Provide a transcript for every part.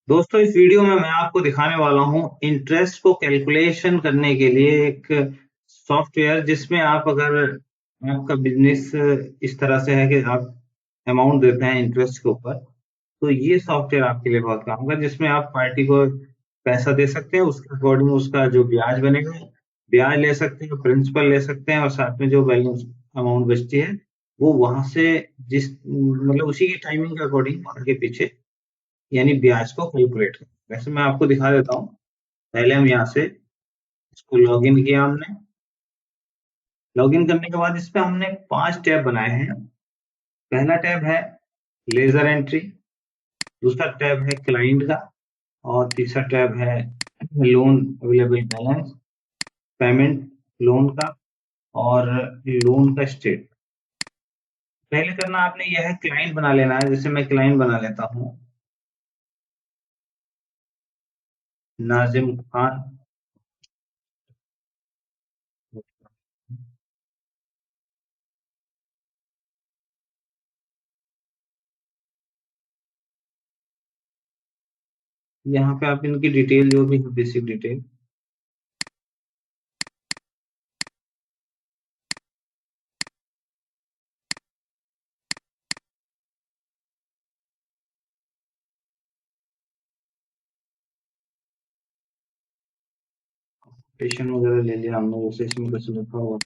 दोस्तों इस वीडियो में मैं आपको दिखाने वाला हूं इंटरेस्ट को कैलकुलेशन करने के लिए एक सॉफ्टवेयर जिसमें आप अगर आपका बिजनेस इस तरह से है कि आप अमाउंट देते हैं इंटरेस्ट के ऊपर, तो ये सॉफ्टवेयर आपके लिए बहुत काम का, जिसमें आप पार्टी को पैसा दे सकते हैं, उसके अकॉर्डिंग उसका जो ब्याज बनेगा, ब्याज ले सकते हैं, प्रिंसिपल ले सकते हैं, और साथ में जो बैलेंस अमाउंट बचती है वो वहां से जिस मतलब उसी की टाइमिंग के अकॉर्डिंग आगे पीछे यानी ब्याज को कैलकुलेट करें। वैसे मैं आपको दिखा देता हूँ। पहले हम यहाँ से इसको लॉगिन किया हमने। लॉगिन करने के बाद इस पे हमने 5 टैब बनाए हैं। पहला टैब है लेजर एंट्री, दूसरा टैब है क्लाइंट का, और तीसरा टैब है loan available balance, payment loan का, और लोन का स्टेट। पहले करना आपने यह है क्लाइंट बना लेना है। जैसे मैं क्लाइंट बना लेता हूँ, नाजिम खान। यहाँ पे आप इनकी डिटेल जो भी है, बेसिक डिटेल। पेशन वगैरह ले लिया हमने, जैसे इसमें कुछ लिखा हुआ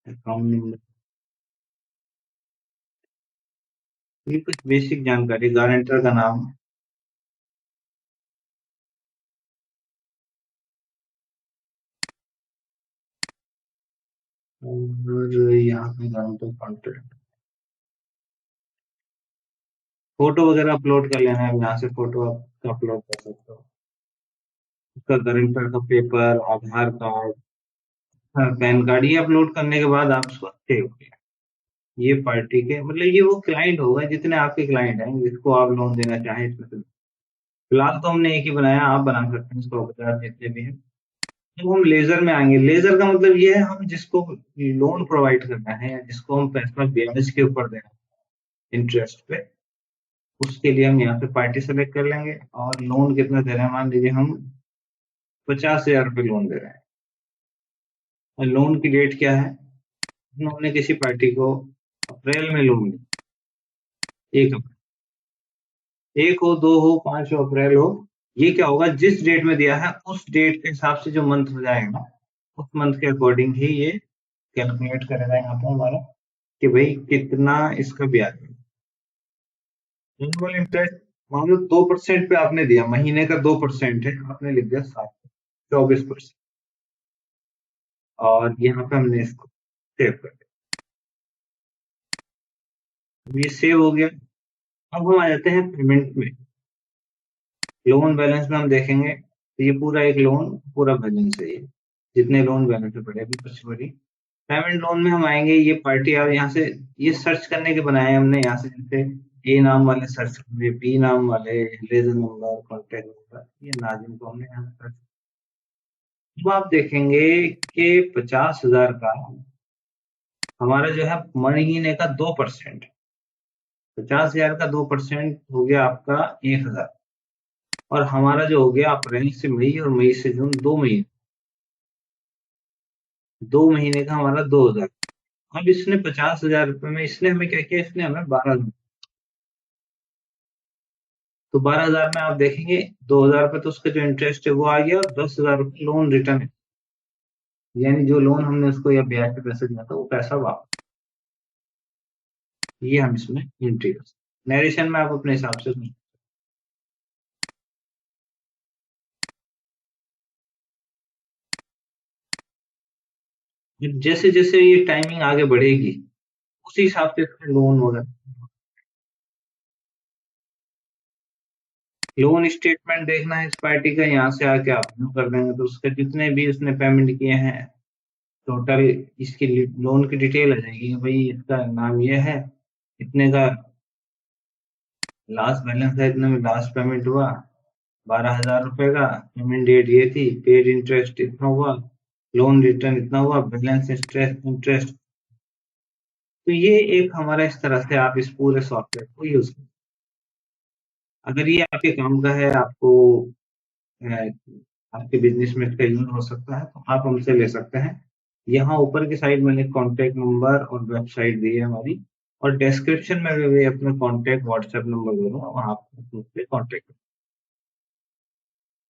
अकाउंट नंबर, ये कुछ बेसिक जानकारी, गारंटर का नाम, और यहाँ पे गारंटर कॉन्टेक्ट, फोटो वगैरह अपलोड कर लेना है। यहाँ से फोटो आप अपलोड कर सकते हो, उसका गारंटर का पेपर, आधार कार्ड, हाँ, पैन कार्ड। ये अपलोड करने के बाद आप उसको सेव किया। ये पार्टी के मतलब ये वो क्लाइंट होगा जितने आपके क्लाइंट हैं जिसको आप लोन देना चाहें इसमें से। फिलहाल तो हमने एक ही बनाया, आप बना सकते हैं इसको 50 जितने भी हैं। तो हम लेजर में आएंगे। लेजर का मतलब ये है हम जिसको लोन प्रोवाइड करना है या जिसको हम पैसा ब्याज के ऊपर देना है इंटरेस्ट पे, उसके लिए हम यहाँ पे पार्टी सेलेक्ट कर लेंगे। और लोन कितना दे रहे हैं, मान लीजिए हम 50,000 रुपये लोन दे रहे हैं। और लोन की डेट क्या है, उन्होंने किसी पार्टी को अप्रैल में लोन दिया, 1 हो, 2 हो, 5 हो, अप्रैल हो। ये क्या होगा, जिस डेट में दिया है उस डेट के हिसाब से जो मंथ हो जाएगा, उस मंथ के अकॉर्डिंग ही ये कैलकुलेट करेगा यहाँ पे हमारा कि भाई कितना इसका ब्याज है। एनुअल इंटरेस्ट मान लो 2% पे आपने दिया, महीने का 2% है, आपने लिख दिया 24%। और यहाँ पे हमने इसको सेव कर दिया। अब ये सेव हो गया। अब हम आ जाते हैं पेमेंट में। लोन बैलेंस में हम देखेंगे तो ये पूरा एक लोन पूरा बैलेंस है, ये जितने लोन बैलेंस है पड़े अभी कुछ बड़ी। पेमेंट लोन में हम आएंगे, ये पार्टी आप यहाँ से ये सर्च करने के बनाए हैं हमने। यहाँ से जैसे ए नाम वाले सर्च करेंगे, बी नाम वाले, लेजर नंबर, कॉन्टेक्ट नंबर, ये नाजिम को हमने यहाँ सर्च। अब आप देखेंगे कि 50,000 का हमारा जो है महीने का 2%, 50,000 का 2% हो गया आपका 1,000। और हमारा जो हो गया अप्रैल से मई और मई से जून, 2 महीने, 2 महीने का हमारा 2,000। अब इसने 50,000 रुपये में इसने हमें क्या किया, इसने हमें 12,000। तो 12,000 में आप देखेंगे 2,000 रुपये तो उसका जो इंटरेस्ट है वो आ गया, और 10,000 रुपये लोन रिटर्न है। यानी जो लोन हमने उसको या ब्याज पे पैसे दिया था वो पैसा वापस। ये हम इसमें एंट्री कर सकते हैं। नरेशन में आप अपने हिसाब से जैसे जैसे ये टाइमिंग आगे बढ़ेगी उसी हिसाब से इसमें लोन वगैरह, लोन स्टेटमेंट देखना है इस पार्टी का, यहाँ से आके आप व्यू कर देंगे तो उसके जितने भी उसने पेमेंट किए हैं टोटल, इसकी लोन की डिटेल आ जाएगी कि भाई इसका नाम ये है, इतने का लास्ट बैलेंस है, इतने में लास्ट पेमेंट हुआ 12,000 रुपए का, पेमेंट डेट ये थी, पेड इंटरेस्ट इतना हुआ, लोन रिटर्न इतना हुआ, बैलेंस इंटरेस्ट इंटरेस्ट तो ये एक हमारा इस तरह से आप इस पूरे सॉफ्टवेयर को यूज़ करें। अगर ये आपके काम का है, आपको अ, आपके बिज़नेस में इसका यूज़ हो सकता है, तो आप हमसे ले सकते हैं। यहाँ ऊपर की साइड मैंने कॉन्टैक्ट नंबर और वेबसाइट दी है हमारी, और डिस्क्रिप्शन में भी अपना कॉन्टैक्ट व्हाट्सएप नंबर दे दूँगा, वहाँ आप मुझसे कॉन्टैक्ट